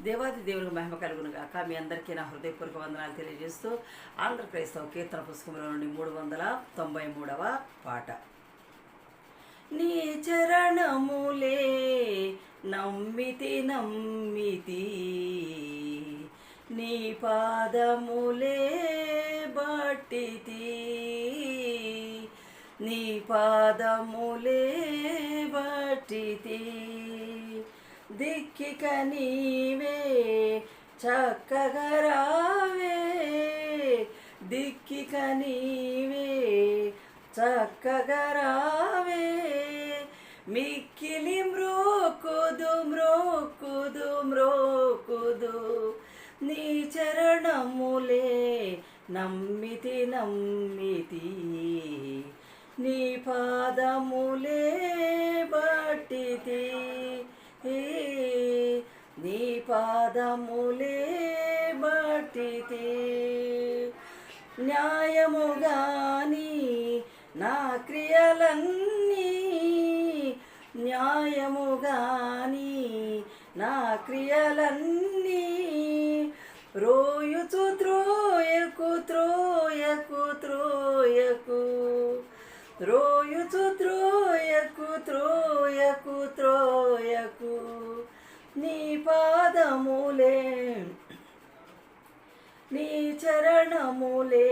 దేవాది దేవునికి మహిమ కలుగును గాక. మీ అందరికీ నా హృదయపూర్వక వందనాలు తెలియజేస్తూ ఆంధ్ర క్రైస్తవ కీర్తన పుస్తకంలో నుండి 393వ పాట. నీ చరణములే నమ్మితి నమ్మితి, నీ పాదములే బట్టితి, నీ పాదములే బట్టితి. దిక్కిక నీవే చక్కగా రావే, దిక్కిక నీవే చక్కగా రావే. మిక్కిలి మ్రోకుదు మ్రోకుదు మ్రోకుదు, నీ చరణములే నమ్మితి నమ్మితి, నీ పాదములే బట్టితి, నీ పాదములే బట్టితి. న్యాయముగాని నా క్రియలన్నీ, న్యాయముగాని నా క్రియలన్నీ, రోయుచు త్రోయకు త్రోయకు త్రోయకు, రోయుచు త్రోయకు త్రోయకు త్రోయకు, నీ పాదములే నీ చరణములే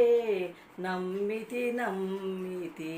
నమ్మితి నమ్మితి.